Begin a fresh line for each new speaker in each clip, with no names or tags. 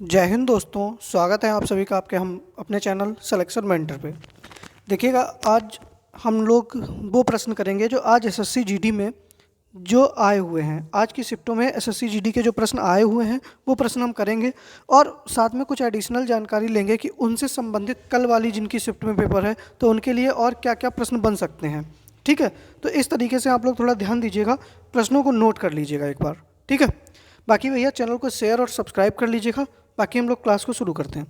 जय हिंद दोस्तों, स्वागत है आप सभी का आपके हम अपने चैनल सिलेक्शन मेंटर पे। देखिएगा, आज हम लोग वो प्रश्न करेंगे जो आज एसएससी जीडी में जो आए हुए हैं। आज की शिफ्टों में एसएससी जीडी के जो प्रश्न आए हुए हैं वो प्रश्न हम करेंगे और साथ में कुछ एडिशनल जानकारी लेंगे कि उनसे संबंधित कल वाली जिनकी शिफ्ट में पेपर है तो उनके लिए और क्या क्या प्रश्न बन सकते हैं। ठीक है, तो इस तरीके से आप लोग थोड़ा ध्यान दीजिएगा, प्रश्नों को नोट कर लीजिएगा एक बार। ठीक है, बाकी भैया चैनल को शेयर और सब्सक्राइब कर लीजिएगा। बाकी हम लोग क्लास को शुरू करते हैं।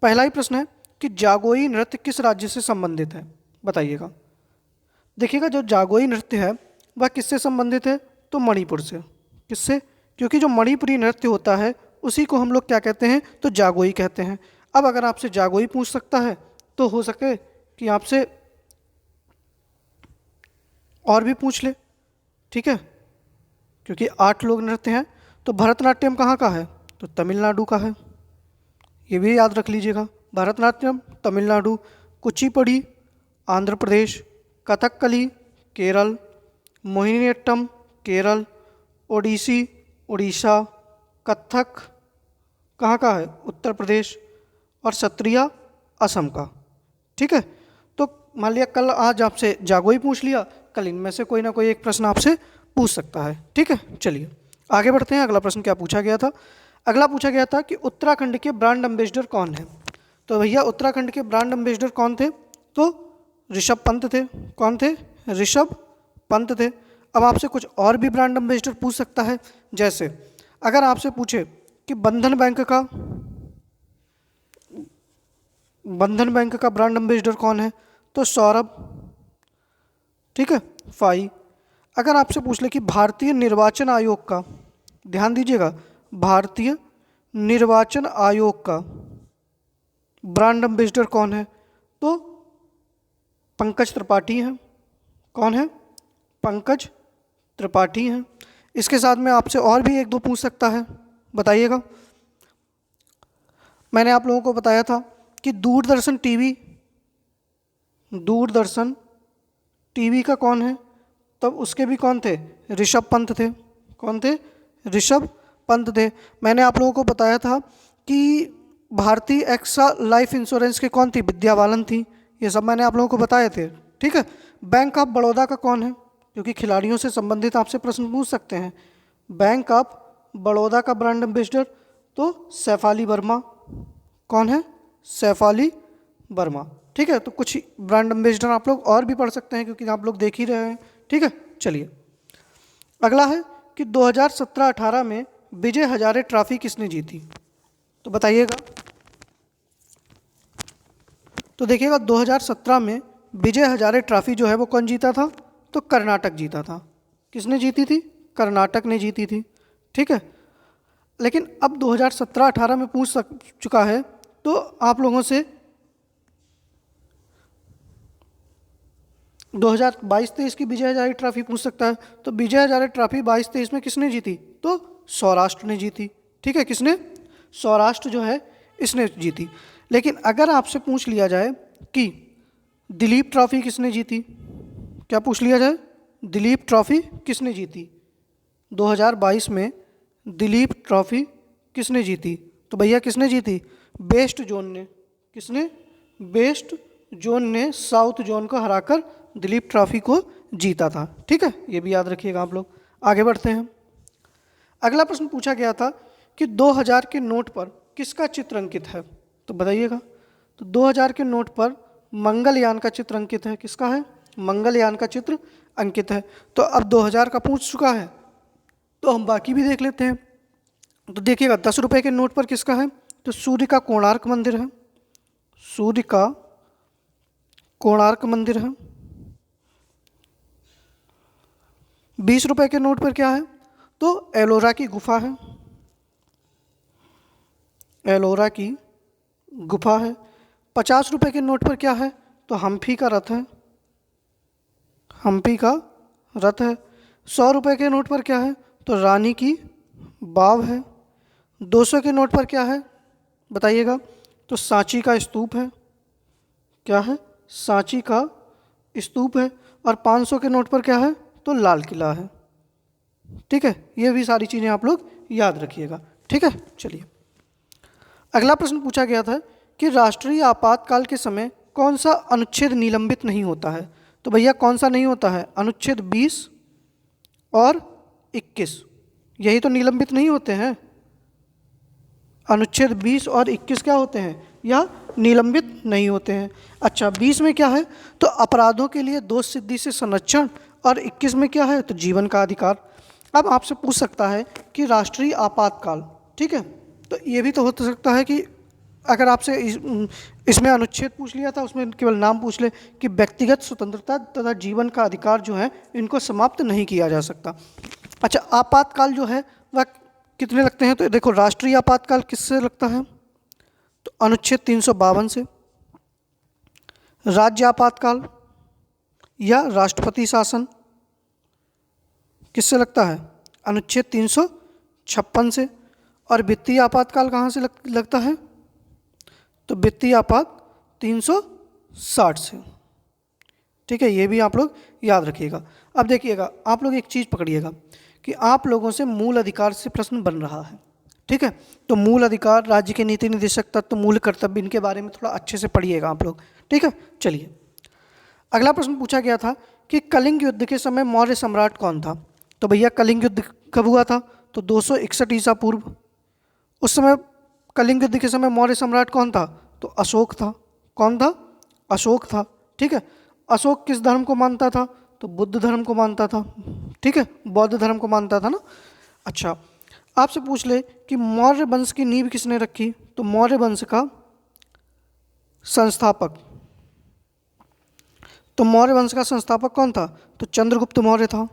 पहला ही प्रश्न है कि जागोई नृत्य किस राज्य से संबंधित है, बताइएगा। देखिएगा, जो जागोई नृत्य है वह किससे संबंधित है, तो मणिपुर से। किससे? क्योंकि जो मणिपुरी नृत्य होता है उसी को हम लोग क्या कहते हैं, तो जागोई कहते हैं। अब अगर आपसे जागोई पूछ सकता है तो हो सके कि आपसे और भी पूछ ले। ठीक है, क्योंकि 8 लोग नृत्य हैं। तो भरतनाट्यम कहाँ का है, तो तमिलनाडु का है। ये भी याद रख लीजिएगा, भरतनाट्यम तमिलनाडु, कुचिपुड़ी आंध्र प्रदेश, कथकली केरल, मोहिनीअट्टम केरल, ओडिसी उड़ीसा, कथक कहाँ का है, उत्तर प्रदेश, और सत्रिया असम का। ठीक है, तो मान लिया कल आज आपसे जागोई पूछ लिया, कल इनमें से कोई ना कोई एक प्रश्न आपसे पूछ सकता है। ठीक है, चलिए आगे बढ़ते हैं। अगला प्रश्न क्या पूछा गया था? अगला पूछा गया था कि उत्तराखंड के ब्रांड एम्बेसडर कौन है। तो भैया उत्तराखंड के ब्रांड एम्बेसडर कौन थे, तो ऋषभ पंत थे। कौन थे? ऋषभ पंत थे। अब आपसे कुछ और भी ब्रांड एम्बेसडर पूछ सकता है। जैसे अगर आपसे पूछे कि बंधन बैंक का ब्रांड एम्बेसडर कौन है, तो सौरभ। ठीक है, फाई। अगर आपसे पूछ ले कि भारतीय निर्वाचन आयोग का, ध्यान दीजिएगा, भारतीय निर्वाचन आयोग का ब्रांड एम्बेसडर कौन है, तो पंकज त्रिपाठी हैं। कौन है? पंकज त्रिपाठी हैं। इसके साथ में आपसे और भी एक दो पूछ सकता है, बताइएगा। मैंने आप लोगों को बताया था कि दूरदर्शन टीवी का कौन है, तब उसके भी कौन थे, ऋषभ पंत थे। कौन थे? ऋषभ पंत थे। मैंने आप लोगों को बताया था कि भारतीय एक्सा लाइफ इंश्योरेंस की कौन थी, विद्या बालन थी। ये सब मैंने आप लोगों को बताए थे। ठीक है, बैंक ऑफ बड़ौदा का कौन है, क्योंकि खिलाड़ियों से संबंधित आपसे प्रश्न पूछ सकते हैं। बैंक ऑफ बड़ौदा का ब्रांड एम्बेसडर तो सैफाली वर्मा। कौन है? सैफाली वर्मा। ठीक है, तो कुछ ब्रांड एम्बेसडर आप लोग और भी पढ़ सकते हैं क्योंकि आप लोग देख ही रहे हैं। ठीक है, चलिए अगला है कि 2017-18 में विजय हजारे ट्रॉफी किसने जीती, तो बताइएगा। तो देखिएगा, 2017 में विजय हजारे ट्रॉफी जो है वो कौन जीता था, तो कर्नाटक जीता था। किसने जीती थी? कर्नाटक ने जीती थी। ठीक है, लेकिन अब 2017-18 में पूछ चुका है तो आप लोगों से 2022-23 की विजय हजारे ट्रॉफी पूछ सकता है। तो विजय हजारे ट्रॉफी 22-23 में किसने जीती, तो सौराष्ट्र ने जीती। ठीक है, किसने? सौराष्ट्र जो है इसने जीती। लेकिन अगर आपसे पूछ लिया जाए कि दिलीप ट्रॉफी किसने जीती, क्या पूछ लिया जाए, दिलीप ट्रॉफी किसने जीती 2022 में, दिलीप ट्रॉफी किसने जीती, तो भैया किसने जीती, वेस्ट जोन ने। किसने? वेस्ट जोन ने साउथ जोन को हराकर दिलीप ट्रॉफी को जीता था। ठीक है, ये भी याद रखिएगा आप लोग। आगे बढ़ते हैं। अगला प्रश्न पूछा गया था कि 2000 के नोट पर किसका चित्र अंकित है, तो बताइएगा। तो 2000 के नोट पर मंगलयान का चित्र अंकित है। किसका है? मंगलयान का चित्र अंकित है। तो अब 2000 का पूछ चुका है तो हम बाकी भी देख लेते हैं। तो देखिएगा, 10 रुपये के नोट पर किसका है, तो सूर्य का कोणार्क मंदिर है। सूर्य का कोणार्क मंदिर है। 20 रुपये के नोट पर क्या है, तो एलोरा की गुफा है। एलोरा की गुफा है। 50 रुपये के नोट पर क्या है, तो हम्फी का रथ है। हम्पी का रथ है। 100 रुपये के नोट पर क्या है, तो रानी की बाव है। 200 के नोट पर क्या है, बताइएगा, तो सांची का स्तूप है। क्या है? सांची का स्तूप है। और 500 के नोट पर क्या है, तो लाल किला है। ठीक है, ये भी सारी चीज़ें आप लोग याद रखिएगा। ठीक है, चलिए अगला प्रश्न पूछा गया था कि राष्ट्रीय आपातकाल के समय कौन सा अनुच्छेद निलंबित नहीं होता है। तो भैया कौन सा नहीं होता है? अनुच्छेद 20 और 21, यही तो निलंबित नहीं होते हैं। अनुच्छेद 20 और 21 क्या होते हैं? यह निलंबित नहीं होते हैं। अच्छा, 20 में क्या है? तो अपराधों के लिए दोष सिद्धि से संरक्षण, और 21 में क्या है? तो जीवन का अधिकार। अब आपसे पूछ सकता है कि राष्ट्रीय आपातकाल, ठीक है, तो ये भी तो हो सकता है कि अगर आपसे इसमें अनुच्छेद पूछ लिया था, उसमें केवल नाम पूछ ले कि व्यक्तिगत स्वतंत्रता तथा जीवन का अधिकार जो है इनको समाप्त नहीं किया जा सकता। अच्छा, आपातकाल जो है वह कितने लगते हैं? तो देखो, राष्ट्रीय आपातकाल किससे लगता है? तो अनुच्छेद 352 से। राज्य आपातकाल या राष्ट्रपति शासन किससे लगता है? अनुच्छेद 356 से। और वित्तीय आपातकाल कहाँ से लगता है? तो वित्तीय आपात 360 से। ठीक है, ये भी आप लोग याद रखिएगा। अब देखिएगा, आप लोग एक चीज़ पकड़िएगा कि आप लोगों से मूल अधिकार से प्रश्न बन रहा है। ठीक है, तो मूल अधिकार, राज्य के नीति निर्देशक तत्व, मूल कर्तव्य, इनके बारे में थोड़ा अच्छे से पढ़िएगा आप लोग। ठीक है, चलिए अगला प्रश्न पूछा गया था कि कलिंग युद्ध के समय मौर्य सम्राट कौन था। तो भैया कलिंग युद्ध कब हुआ था? तो 261 ईसा पूर्व। उस समय कलिंग युद्ध के समय मौर्य सम्राट कौन था? तो अशोक था। कौन था? अशोक था। ठीक है, अशोक किस धर्म को मानता था? तो बुद्ध धर्म को मानता था। ठीक है, बौद्ध धर्म को मानता था ना। अच्छा, आपसे पूछ ले कि मौर्य वंश की नींव किसने रखी। तो मौर्य वंश का संस्थापक, तो मौर्य वंश का संस्थापक कौन था? तो चंद्रगुप्त मौर्य था।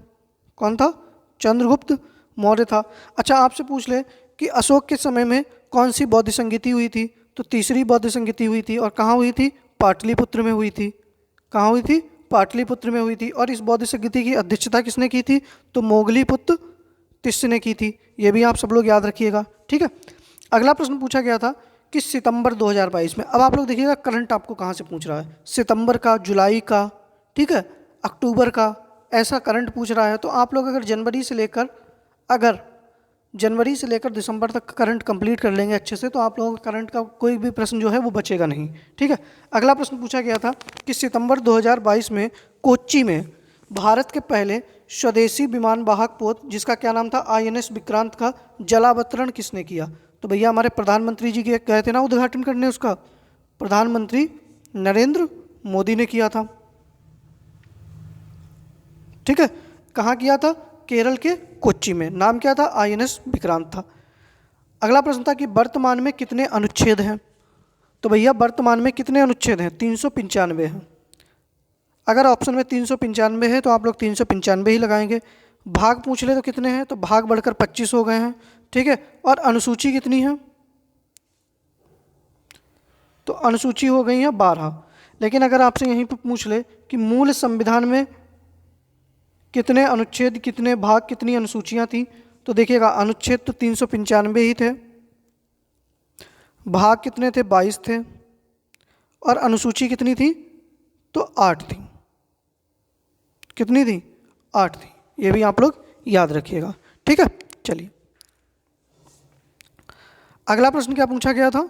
कौन था? चंद्रगुप्त मौर्य था। अच्छा, आपसे पूछ ले कि अशोक के समय में कौन सी बौद्ध संगीति हुई थी। तो तीसरी बौद्ध संगीति हुई थी। और कहाँ हुई थी? पाटलिपुत्र में हुई थी। कहाँ हुई थी? पाटलिपुत्र में हुई थी। और इस बौद्ध संगीति की अध्यक्षता किसने की थी? तो मोगलीपुत्र तिस्य ने की थी। ये भी आप सब लोग याद रखिएगा। ठीक है, अगला प्रश्न पूछा गया था कि सितंबर 2022 में, अब आप लोग देखिएगा करंट आपको कहाँ से पूछ रहा है, सितंबर का, जुलाई का, ठीक है, अक्टूबर का, ऐसा करंट पूछ रहा है। तो आप लोग अगर जनवरी से लेकर दिसंबर तक करंट कंप्लीट कर लेंगे अच्छे से, तो आप लोगों का करंट का कोई भी प्रश्न जो है वो बचेगा नहीं। ठीक है, अगला प्रश्न पूछा गया था कि सितंबर 2022 में कोच्चि में भारत के पहले स्वदेशी विमान वाहक पोत, जिसका क्या नाम था, INS विक्रांत, का जलावतरण किसने किया। तो भैया हमारे प्रधानमंत्री जी गए थे ना उद्घाटन करने उसका, प्रधानमंत्री नरेंद्र मोदी ने किया था। ठीक है, कहाँ किया था? केरल के कोच्चि में। नाम क्या था? INS विक्रांत था। अगला प्रश्न था कि वर्तमान में कितने अनुच्छेद हैं। तो भैया वर्तमान में कितने अनुच्छेद हैं? 395 हैं। अगर ऑप्शन में 395 है तो आप लोग 395 ही लगाएंगे। भाग पूछ ले तो कितने हैं? तो भाग बढ़कर 25 हो गए हैं। ठीक है, और अनुसूची कितनी है? तो अनुसूची हो गई है 12। लेकिन अगर आपसे यहीं पर पूछ ले कि मूल संविधान में कितने अनुच्छेद, कितने भाग, कितनी अनुसूचियां थी, तो देखिएगा अनुच्छेद तो 395 ही थे, भाग कितने थे? 22 थे, और अनुसूची कितनी थी? तो 8 थी। कितनी थी? 8 थी। ये भी आप लोग याद रखिएगा। ठीक है, चलिए अगला प्रश्न क्या पूछा गया था?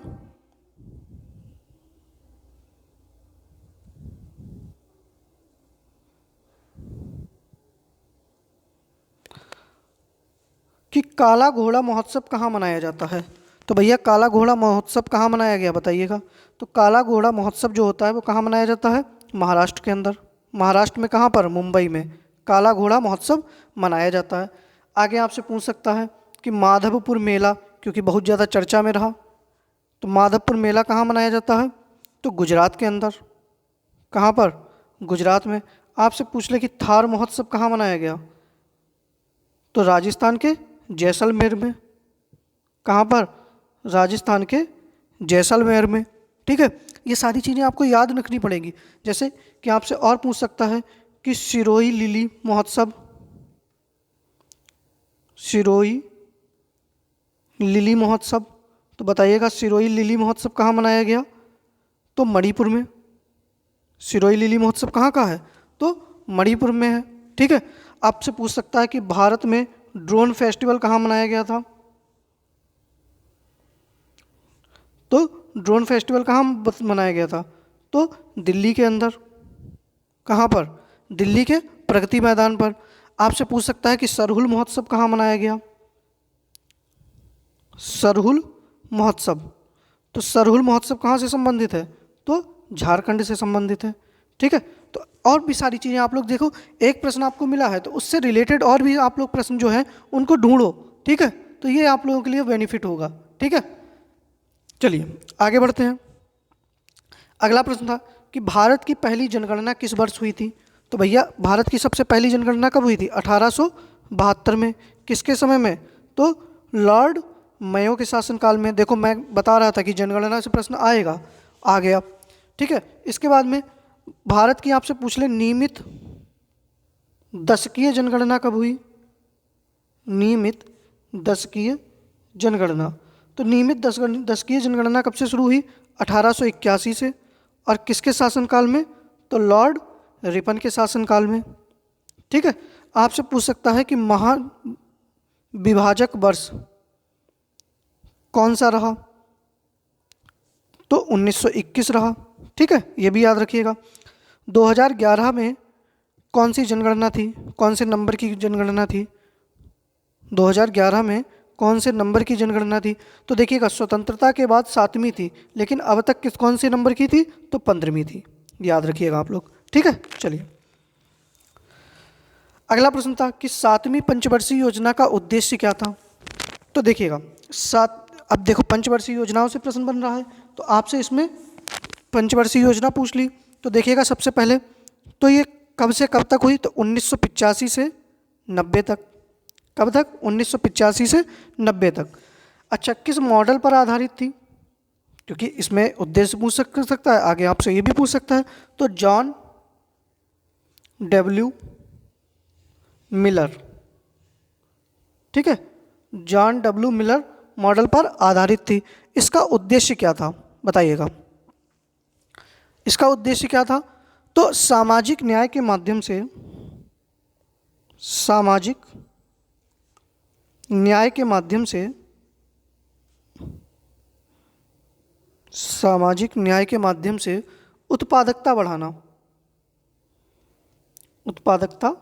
कि काला घोड़ा महोत्सव कहाँ मनाया जाता है। तो भैया काला घोड़ा महोत्सव कहाँ मनाया गया बताइएगा। तो काला घोड़ा महोत्सव जो होता है वो कहाँ मनाया जाता है? महाराष्ट्र के अंदर। महाराष्ट्र में कहाँ पर? मुंबई में काला घोड़ा महोत्सव मनाया जाता है। आगे आपसे पूछ सकता है कि माधवपुर मेला, क्योंकि बहुत ज़्यादा चर्चा में रहा, तो माधवपुर मेला कहाँ मनाया जाता है? तो गुजरात के अंदर। कहाँ पर? गुजरात में। आपसे पूछ ले कि थार महोत्सव कहाँ मनाया गया, तो राजस्थान के जैसलमेर में। कहाँ पर? राजस्थान के जैसलमेर में। ठीक है, ये सारी चीज़ें आपको याद रखनी पड़ेंगी। जैसे कि आपसे और पूछ सकता है कि सिरोही लिली महोत्सव, सिरोही लिली महोत्सव, तो बताइएगा सिरोही लिली महोत्सव कहाँ मनाया गया? तो मणिपुर में। सिरोही लिली महोत्सव कहाँ का है? तो मणिपुर में है। ठीक है, आपसे पूछ सकता है कि भारत में ड्रोन फेस्टिवल कहाँ मनाया गया था? तो ड्रोन फेस्टिवल कहाँ मनाया गया था? तो दिल्ली के अंदर। कहाँ पर? दिल्ली के प्रगति मैदान पर। आपसे पूछ सकता है कि सरहुल महोत्सव कहाँ मनाया गया? सरहुल महोत्सव। तो सरहुल महोत्सव कहाँ से संबंधित है? तो झारखंड से संबंधित है। ठीक है, तो और भी सारी चीज़ें आप लोग देखो, एक प्रश्न आपको मिला है तो उससे रिलेटेड और भी आप लोग प्रश्न जो है उनको ढूंढो। ठीक है, तो ये आप लोगों के लिए बेनिफिट होगा। ठीक है, चलिए आगे बढ़ते हैं। अगला प्रश्न था कि भारत की पहली जनगणना किस वर्ष हुई थी? तो भैया भारत की सबसे पहली जनगणना कब हुई थी? 1872 में। किसके समय में? तो लॉर्ड मेयो के शासनकाल में। देखो मैं बता रहा था कि जनगणना से प्रश्न आएगा, आ गया। ठीक है, इसके बाद में भारत की आपसे पूछ ले नियमित दशकीय जनगणना कब हुई? नियमित दशकीय जनगणना। तो नियमित दशकीय जनगणना कब से शुरू हुई? 1881 से। और किसके शासनकाल में? तो लॉर्ड रिपन के शासनकाल में। ठीक है, आपसे पूछ सकता है कि महाविभाजक वर्ष कौन सा रहा? तो 1921 रहा। ठीक है, ये भी याद रखिएगा। 2011 में कौन सी जनगणना थी? कौन से नंबर की जनगणना थी? 2011 में कौन से नंबर की जनगणना थी? तो देखिएगा स्वतंत्रता के बाद 7वीं थी, लेकिन अब तक कौन से नंबर की थी? तो 15वीं थी। याद रखिएगा आप लोग। ठीक है, चलिए अगला प्रश्न था कि 7वीं पंचवर्षीय योजना का उद्देश्य क्या था? तो देखिएगा अब देखो पंचवर्षीय योजनाओं से प्रश्न बन रहा है, तो आपसे इसमें पंचवर्षीय योजना पूछ ली। तो देखिएगा सबसे पहले तो ये कब से कब तक हुई? तो 1985 से 90 तक। कब तक? 1985 से 90 तक। अच्छा, किस मॉडल पर आधारित थी? क्योंकि इसमें उद्देश्य पूछ सकता है, आगे आपसे ये भी पूछ सकता है। तो जॉन डब्ल्यू मिलर। ठीक है, जॉन डब्ल्यू मिलर मॉडल पर आधारित थी। इसका उद्देश्य क्या था बताइएगा? इसका उद्देश्य क्या था? तो सामाजिक न्याय के माध्यम से, सामाजिक न्याय के माध्यम से, सामाजिक न्याय के माध्यम से उत्पादकता बढ़ाना, उत्पादकता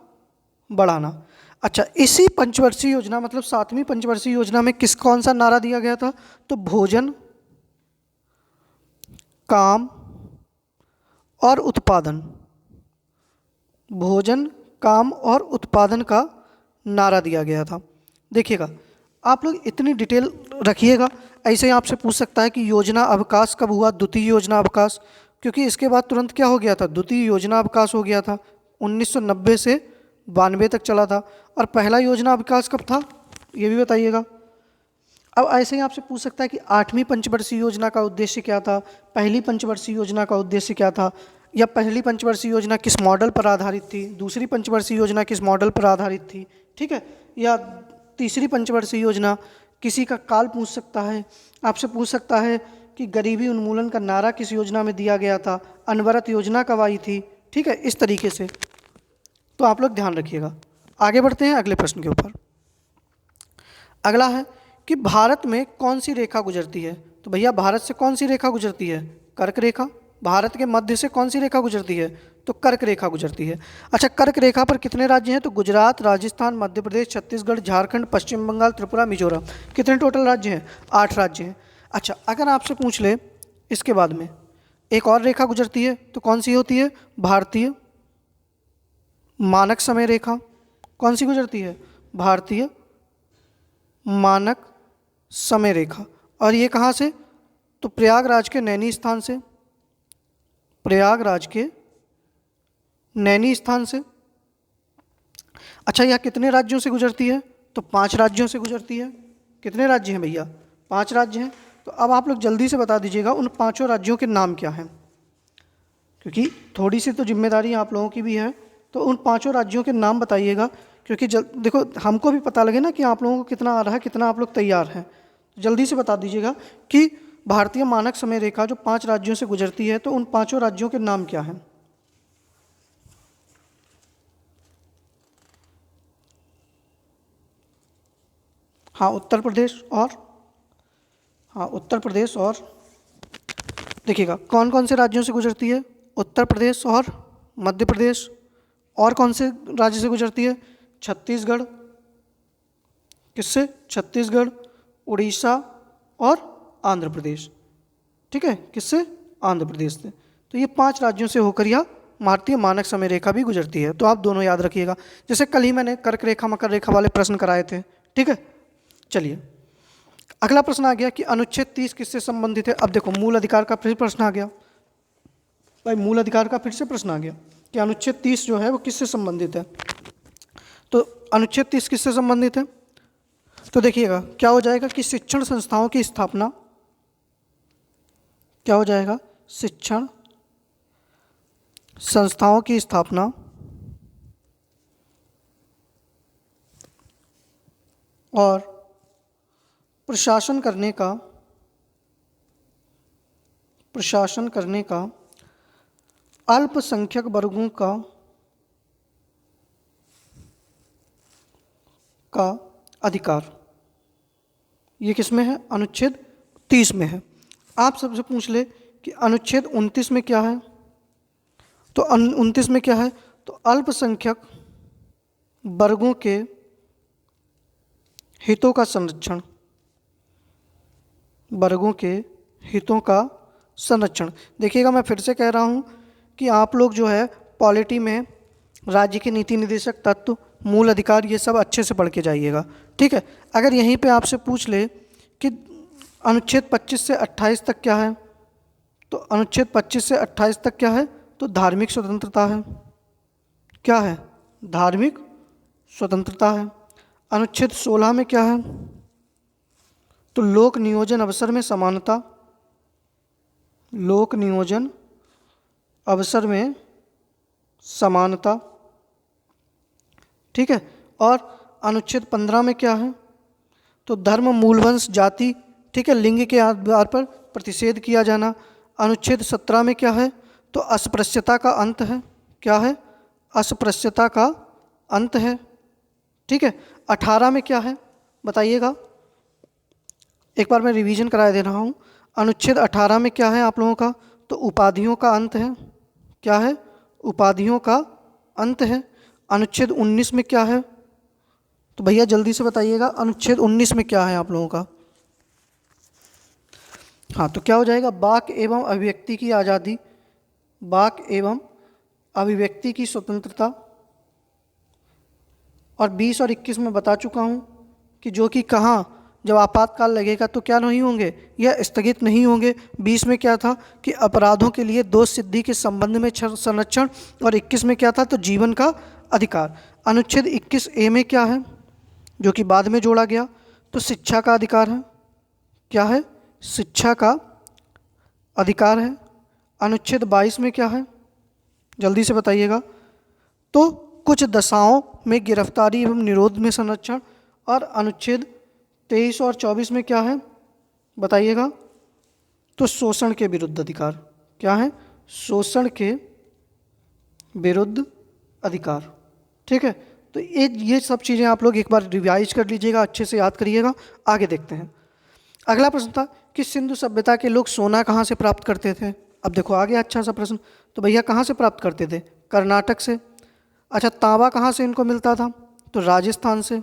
बढ़ाना। अच्छा, इसी पंचवर्षीय योजना मतलब 7वीं पंचवर्षीय योजना में कौन सा नारा दिया गया था? तो भोजन, काम और उत्पादन। भोजन, काम और उत्पादन का नारा दिया गया था। देखिएगा आप लोग इतनी डिटेल रखिएगा। ऐसे ही आपसे पूछ सकता है कि योजना अवकाश कब हुआ? द्वितीय योजना अवकाश। क्योंकि इसके बाद तुरंत क्या हो गया था? द्वितीय योजना अवकाश हो गया था। 1990 से 92 तक चला था। और पहला योजना अवकाश कब था ये भी बताइएगा। अब ऐसे ही आपसे पूछ सकता है कि 8वीं पंचवर्षीय योजना का उद्देश्य क्या था? पहली पंचवर्षीय योजना का उद्देश्य क्या था? या पहली पंचवर्षीय योजना किस मॉडल पर आधारित थी? दूसरी पंचवर्षीय योजना किस मॉडल पर आधारित थी? ठीक है, या तीसरी पंचवर्षीय योजना? किसी का काल पूछ सकता है। आपसे पूछ सकता है कि गरीबी उन्मूलन का नारा किस योजना में दिया गया था? अनवरत योजना कब आई थी? ठीक है, इस तरीके से तो आप लोग ध्यान रखिएगा। आगे बढ़ते हैं अगले प्रश्न के ऊपर। अगला है कि भारत में कौन सी रेखा गुजरती है? तो भैया भारत से कौन सी रेखा गुजरती है? कर्क रेखा। भारत के मध्य से कौन सी रेखा गुजरती है? तो कर्क रेखा गुजरती है। अच्छा, कर्क रेखा पर कितने राज्य हैं? तो गुजरात, राजस्थान, मध्य प्रदेश, छत्तीसगढ़, झारखंड, पश्चिम बंगाल, त्रिपुरा, मिजोरम। कितने टोटल राज्य हैं? 8 राज्य हैं। अच्छा, अगर आपसे पूछ ले इसके बाद में एक और रेखा गुजरती है तो कौन सी होती है? भारतीय मानक समय रेखा। कौन सी गुजरती है? भारतीय मानक समय रेखा। और ये कहाँ से? तो प्रयागराज के नैनी स्थान से। प्रयागराज के नैनी स्थान से। अच्छा, यह कितने राज्यों से गुजरती है? तो 5 राज्यों से गुजरती है। कितने राज्य हैं भैया? 5 राज्य हैं। तो अब आप लोग जल्दी से बता दीजिएगा उन 5 राज्यों के नाम क्या हैं, क्योंकि थोड़ी सी तो जिम्मेदारी आप लोगों की भी है। तो उन 5 राज्यों के नाम बताइएगा, क्योंकि देखो हमको भी पता लगे ना कि आप लोगों को कितना आ रहा है, कितना आप लोग तैयार हैं। जल्दी से बता दीजिएगा कि भारतीय मानक समय रेखा जो 5 राज्यों से गुजरती है, तो उन 5 राज्यों के नाम क्या हैं? हाँ, उत्तर प्रदेश और, हाँ उत्तर प्रदेश और देखिएगा कौन कौन से राज्यों से गुजरती है, उत्तर प्रदेश और मध्य प्रदेश। और कौन से राज्य से गुजरती है, छत्तीसगढ़, किससे, छत्तीसगढ़, उड़ीसा और आंध्र प्रदेश। ठीक है, किससे, आंध्र प्रदेश से। तो ये 5 राज्यों से होकर यह भारतीय मानक समय रेखा भी गुजरती है। तो आप दोनों याद रखिएगा, जैसे कल ही मैंने कर्क रेखा मकर रेखा वाले प्रश्न कराए थे। ठीक है, चलिए अगला प्रश्न आ गया कि अनुच्छेद 30 किससे संबंधित है। अब देखो मूल अधिकार का फिर प्रश्न आ गया भाई, मूल अधिकार का फिर से प्रश्न आ गया कि अनुच्छेद 30 जो है वो किससे संबंधित है। तो अनुच्छेद 30 किससे संबंधित है, तो देखिएगा क्या हो जाएगा कि शिक्षण संस्थाओं की स्थापना, क्या हो जाएगा, शिक्षण संस्थाओं की स्थापना और प्रशासन करने का अल्पसंख्यक वर्गों का अधिकार। ये किस में है, अनुच्छेद 30 में है। आप सबसे पूछ ले कि अनुच्छेद 29 में क्या है, तो 29 में क्या है, तो अल्पसंख्यक वर्गों के हितों का संरक्षण, वर्गों के हितों का संरक्षण। देखिएगा मैं फिर से कह रहा हूँ कि आप लोग जो है पॉलिटी में राज्य के नीति निर्देशक तत्व, मूल अधिकार, ये सब अच्छे से पढ़ के जाइएगा। ठीक है, अगर यहीं पे आपसे पूछ ले कि अनुच्छेद 25 से 28 तक क्या है, तो अनुच्छेद 25 से 28 तक क्या है, तो धार्मिक स्वतंत्रता है। क्या है, धार्मिक स्वतंत्रता है। अनुच्छेद 16 में क्या है, तो लोक नियोजन अवसर में समानता, लोक नियोजन अवसर में समानता। ठीक है, और अनुच्छेद 15 में क्या है, तो धर्म, मूलवंश, जाति, ठीक है, लिंग के आधार पर प्रतिषेध किया जाना। अनुच्छेद 17 में क्या है, तो अस्पृश्यता का अंत है। क्या है, अस्पृश्यता का अंत है। ठीक है, 18 में क्या है बताइएगा, एक बार मैं रिवीजन करा दे रहा हूँ। अनुच्छेद 18 में क्या है आप लोगों का, तो उपाधियों का अंत है। क्या है, उपाधियों का अंत है। अनुच्छेद 19 में क्या है, तो भैया जल्दी से बताइएगा, अनुच्छेद 19 में क्या है आप लोगों का। हाँ, तो क्या हो जाएगा, वाक एवं अभिव्यक्ति की आज़ादी, वाक एवं अभिव्यक्ति की स्वतंत्रता। और 20 और 21 में बता चुका हूँ कि जो कि कहाँ जब आपातकाल लगेगा तो क्या नहीं होंगे, यह स्थगित नहीं होंगे। 20 में क्या था कि अपराधों के लिए दोष सिद्धि के संबंध में संरक्षण, और 21 में क्या था, तो जीवन का अधिकार। अनुच्छेद 21A में क्या है, जो कि बाद में जोड़ा गया, तो शिक्षा का अधिकार है। क्या है, शिक्षा का अधिकार है। अनुच्छेद 22 में क्या है, जल्दी से बताइएगा, तो कुछ दशाओं में गिरफ्तारी एवं निरोध में संरक्षण। और अनुच्छेद 23 और 24 में क्या है बताइएगा, तो शोषण के विरुद्ध अधिकार। क्या है, शोषण के विरुद्ध अधिकार। ठीक है, तो ये सब चीज़ें आप लोग एक बार रिवाइज कर लीजिएगा, अच्छे से याद करिएगा। आगे देखते हैं। अगला प्रश्न था कि सिंधु सभ्यता के लोग सोना कहाँ से प्राप्त करते थे। अब देखो आ गया अच्छा सा प्रश्न, तो भैया कहाँ से प्राप्त करते थे, कर्नाटक से। अच्छा, तांबा कहाँ से इनको मिलता था, तो राजस्थान से।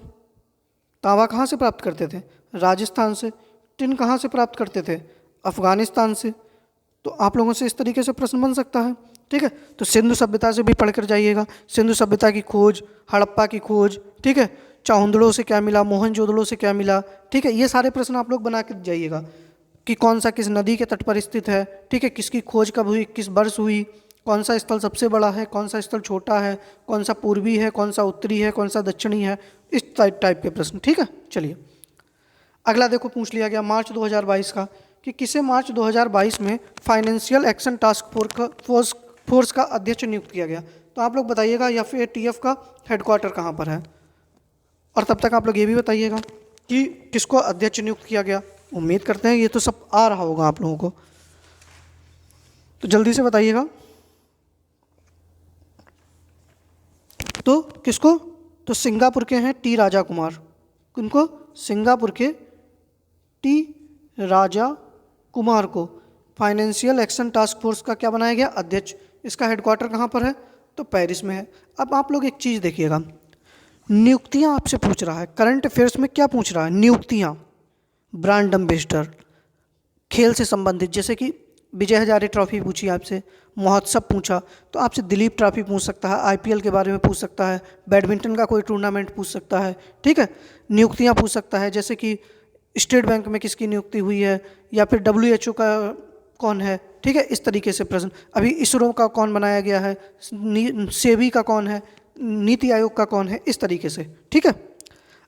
तांबा कहाँ से प्राप्त करते थे, राजस्थान से। टिन कहाँ से प्राप्त करते थे, अफगानिस्तान से। तो आप लोगों से इस तरीके से प्रश्न बन सकता है। ठीक है, तो सिंधु सभ्यता से भी पढ़ कर जाइएगा, सिंधु सभ्यता की खोज, हड़प्पा की खोज। ठीक है, चाहुंदड़ो से क्या मिला, मोहनजोदड़ो से क्या मिला। ठीक है, ये सारे प्रश्न आप लोग बना के जाइएगा कि कौन सा किस नदी के तट पर स्थित है। ठीक है, किसकी खोज कब हुई, किस वर्ष हुई, कौन सा स्थल सबसे बड़ा है, कौन सा स्थल छोटा है, कौन सा पूर्वी है, कौन सा उत्तरी है, कौन सा दक्षिणी है, इस टाइप के प्रश्न। ठीक है, चलिए अगला देखो पूछ लिया गया मार्च 2022 का कि किसे मार्च 2022 में फाइनेंशियल एक्शन टास्क फोर्स का अध्यक्ष नियुक्त किया गया। तो आप लोग बताइएगा FATF का हेडक्वार्टर कहाँ पर है, और तब तक आप लोग ये भी बताइएगा कि किसको अध्यक्ष नियुक्त किया गया। उम्मीद करते हैं ये तो सब आ रहा होगा आप लोगों को, तो जल्दी से बताइएगा। तो किसको, तो सिंगापुर के हैं टी राजा कुमार। उनको सिंगापुर के टी राजा कुमार को फाइनेंशियल एक्शन टास्क फोर्स का क्या बनाया गया, अध्यक्ष। इसका हेडक्वार्टर कहाँ पर है, तो पेरिस में है। अब आप लोग एक चीज़ देखिएगा, नियुक्तियाँ आपसे पूछ रहा है, करंट अफेयर्स में क्या पूछ रहा है, नियुक्तियाँ, ब्रांड एम्बेसडर, खेल से संबंधित, जैसे कि विजय हजारे ट्रॉफी पूछी आपसे, महोत्सव पूछा, तो आपसे दिलीप ट्रॉफी पूछ सकता है, आईपीएल के बारे में पूछ सकता है, बैडमिंटन का कोई टूर्नामेंट पूछ सकता है, ठीक है। नियुक्तियाँ पूछ सकता है, जैसे कि स्टेट बैंक में किसकी नियुक्ति हुई है, या फिर डब्ल्यूएचओ का कौन है, ठीक है। इस तरीके से प्रश्न, अभी इसरो का कौन बनाया गया है, सेबी का कौन है, नीति आयोग का कौन है, इस तरीके से, ठीक है।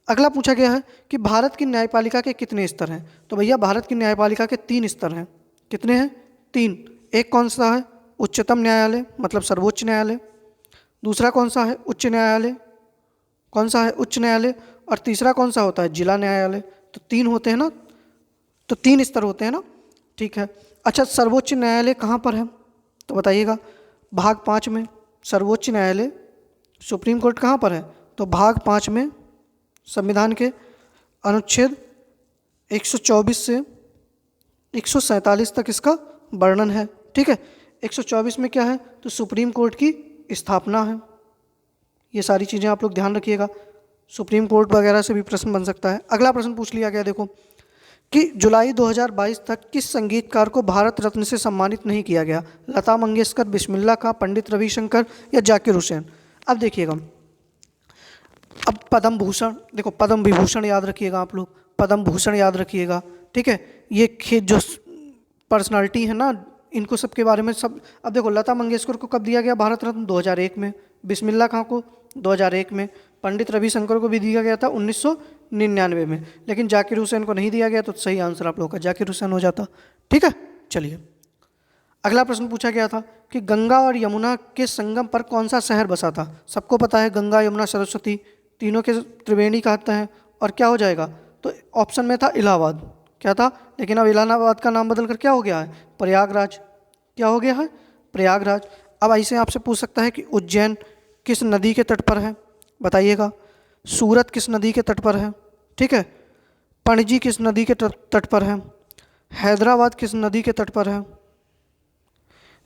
अगला पूछा गया है कि भारत की न्यायपालिका के कितने स्तर हैं, तो भैया भारत की न्यायपालिका के 3 स्तर हैं। कितने हैं, 3। एक कौन सा है, उच्चतम न्यायालय मतलब सर्वोच्च न्यायालय। दूसरा कौन सा है, उच्च न्यायालय। कौन सा है, उच्च न्यायालय। और तीसरा कौन सा होता है, जिला न्यायालय। तो 3 होते हैं ना, तो 3 स्तर होते हैं ना, ठीक है। अच्छा, सर्वोच्च न्यायालय कहाँ पर है, तो बताइएगा, भाग 5 में। सर्वोच्च न्यायालय, सुप्रीम कोर्ट कहाँ पर है, तो भाग 5 में, संविधान के अनुच्छेद 124 से 147 तक इसका वर्णन है, ठीक है। 124 में क्या है, तो सुप्रीम कोर्ट की स्थापना है। ये सारी चीज़ें आप लोग ध्यान रखिएगा, सुप्रीम कोर्ट वगैरह से भी प्रश्न बन सकता है। अगला प्रश्न पूछ लिया गया, देखो कि जुलाई 2022 तक किस संगीतकार को भारत रत्न से सम्मानित नहीं किया गया, लता मंगेशकर, बिस्मिल्लाह खां, पंडित रविशंकर या जाकिर हुसैन। अब देखिएगा, अब पद्म भूषण, देखो पद्म विभूषण याद रखिएगा आप लोग, पद्म भूषण याद रखिएगा, ठीक है। ये जो पर्सनालिटी है ना, इनको सब के बारे में सब। अब देखो, लता मंगेशकर को कब दिया गया भारत रत्न, 2001 में। बिस्मिल्लाह खां को 2001 में। पंडित रविशंकर को भी दिया गया था 1999 में। लेकिन जाकिर हुसैन को नहीं दिया गया, तो सही आंसर आप लोगों का जाकिर हुसैन हो जाता, ठीक है। चलिए, अगला प्रश्न पूछा गया था कि गंगा और यमुना के संगम पर कौन सा शहर बसा था। सबको पता है, गंगा यमुना सरस्वती तीनों के त्रिवेणी कहते हैं। और क्या हो जाएगा, तो ऑप्शन में था इलाहाबाद, क्या था, लेकिन अब इलाहाबाद का नाम बदलकर क्या हो गया है, प्रयागराज। क्या हो गया है, प्रयागराज। अब ऐसे आपसे पूछ सकता है कि उज्जैन किस नदी के तट पर है, बताइएगा। सूरत किस नदी के तट पर है, ठीक है। पणजी किस नदी के तट पर है। हैदराबाद किस नदी के तट पर है।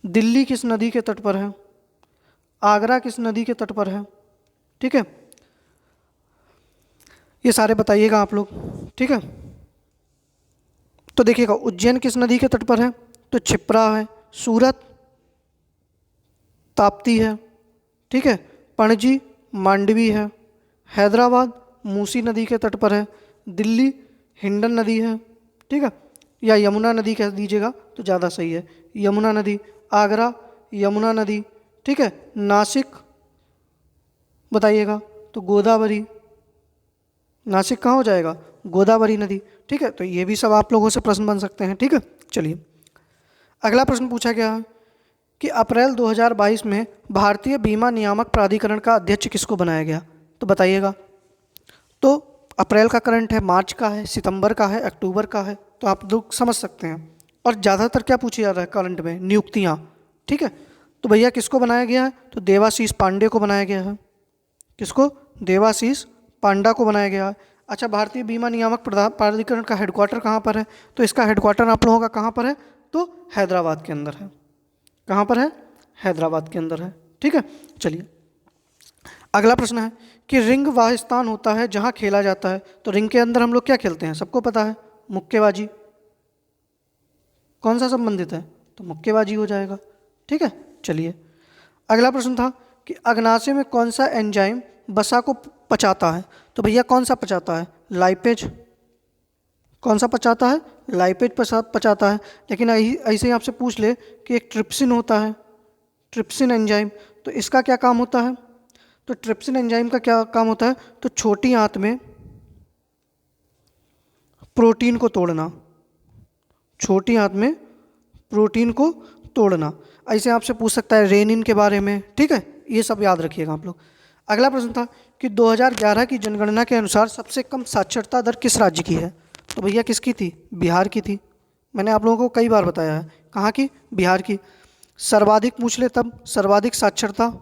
दिल्ली किस नदी के तट पर है। आगरा किस नदी के तट पर है, ठीक है। ये सारे बताइएगा आप लोग, ठीक है। तो देखिएगा, उज्जैन किस नदी के तट पर है, तो क्षिप्रा है। सूरत ताप्ती है, ठीक है। पणजी मांडवी है। हैदराबाद मूसी नदी के तट पर है। दिल्ली हिंडन नदी है, ठीक है, या यमुना नदी कह दीजिएगा तो ज़्यादा सही है, यमुना नदी। आगरा यमुना नदी, ठीक है। नासिक बताइएगा, तो गोदावरी। नासिक कहाँ हो जाएगा, गोदावरी नदी, ठीक है। तो ये भी सब आप लोगों से प्रश्न बन सकते हैं, ठीक है। चलिए, अगला प्रश्न पूछा गया है कि अप्रैल 2022 में भारतीय बीमा नियामक प्राधिकरण का अध्यक्ष किसको बनाया गया, तो बताइएगा। तो अप्रैल का करंट है, मार्च का है, सितंबर का है, अक्टूबर का है, तो आप लोग समझ सकते हैं। और ज़्यादातर क्या पूछा जा रहा है करंट में, नियुक्तियाँ, ठीक है। तो भैया किसको बनाया गया है, तो देवाशीष पांडे को बनाया गया है। किसको, देवाशीष पांडा को बनाया गया है। अच्छा, भारतीय बीमा नियामक प्राधिकरण का हेडक्वार्टर कहाँ पर है, तो इसका हेडक्वार्टर आप लोगों का कहाँ पर है, तो हैदराबाद के अंदर है। कहाँ पर है, हैदराबाद के अंदर है, ठीक है। चलिए, अगला प्रश्न है कि रिंग वह स्थान होता है जहाँ खेला जाता है, तो रिंग के अंदर हम लोग क्या खेलते हैं, सबको पता है, मुक्केबाजी। कौन सा संबंधित है, तो मुक्केबाजी हो जाएगा, ठीक है। चलिए, अगला प्रश्न था कि अग्नाशय में कौन सा एंजाइम वसा को पचाता है, तो भैया कौन सा पचाता है, लाइपेज। कौन सा पचाता है, लाइपेज पचाता है। लेकिन ऐसे ही आपसे पूछ ले कि एक ट्रिप्सिन होता है, ट्रिप्सिन एंजाइम, तो इसका क्या काम होता है, तो ट्रिप्सिन एंजाइम का क्या काम होता है, तो छोटी आंत में प्रोटीन को तोड़ना, छोटी आंत में प्रोटीन को तोड़ना। ऐसे आपसे पूछ सकता है रेनिन के बारे में, ठीक है। ये सब याद रखिएगा आप लोग। अगला प्रश्न था कि 2011 की जनगणना के अनुसार सबसे कम साक्षरता दर किस राज्य की है, तो भैया किसकी थी, बिहार की थी। मैंने आप लोगों को कई बार बताया है, कहाँ की, बिहार की। सर्वाधिक पूछ ले तब, सर्वाधिक साक्षरता,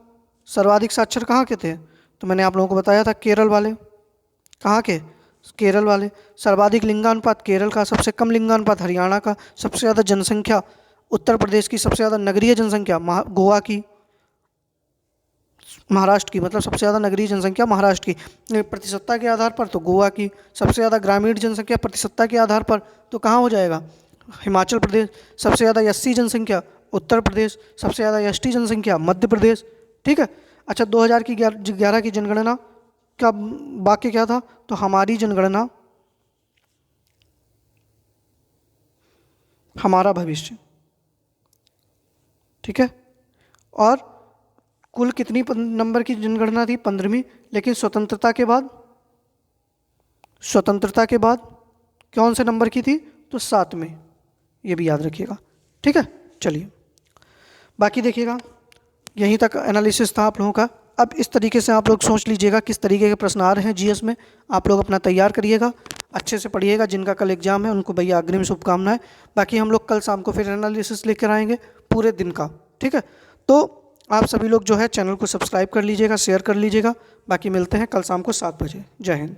सर्वाधिक साक्षर कहाँ के थे, तो मैंने आप लोगों को बताया था केरल वाले। कहाँ के, केरल वाले। सर्वाधिक लिंगानुपात केरल का, सबसे कम लिंगानुपात हरियाणा का, सबसे ज़्यादा जनसंख्या उत्तर प्रदेश की सबसे ज़्यादा नगरीय जनसंख्या गोवा की, महाराष्ट्र की, मतलब सबसे ज़्यादा नगरीय जनसंख्या महाराष्ट्र की प्रतिशतता के आधार पर तो गोवा की, सबसे ज़्यादा ग्रामीण जनसंख्या प्रतिशतता के आधार पर तो कहाँ हो जाएगा, हिमाचल प्रदेश, सबसे ज़्यादा एससी जनसंख्या उत्तर प्रदेश, सबसे ज़्यादा एसटी जनसंख्या मध्य प्रदेश। ठीक है। अच्छा, 2011 की जनगणना का वाक्य क्या था, तो हमारी जनगणना हमारा भविष्य। ठीक है। और कुल कितनी नंबर की जनगणना थी, 15वीं, लेकिन स्वतंत्रता के बाद कौन से नंबर की थी, तो 7वें, ये भी याद रखिएगा। ठीक है। चलिए बाकी देखिएगा, यहीं तक एनालिसिस था आप लोगों का। अब इस तरीके से आप लोग सोच लीजिएगा किस तरीके के प्रश्न आ रहे हैं जीएस में, आप लोग अपना तैयार करिएगा, अच्छे से पढ़िएगा। जिनका कल एग्जाम है उनको भैया अग्रिम शुभकामनाएं। बाकी हम लोग कल शाम को फिर एनालिसिस लेकर आएंगे पूरे दिन का। ठीक है। तो आप सभी लोग जो है चैनल को सब्सक्राइब कर लीजिएगा, शेयर कर लीजिएगा। बाकी मिलते हैं कल शाम को 7 बजे। जय हिंद।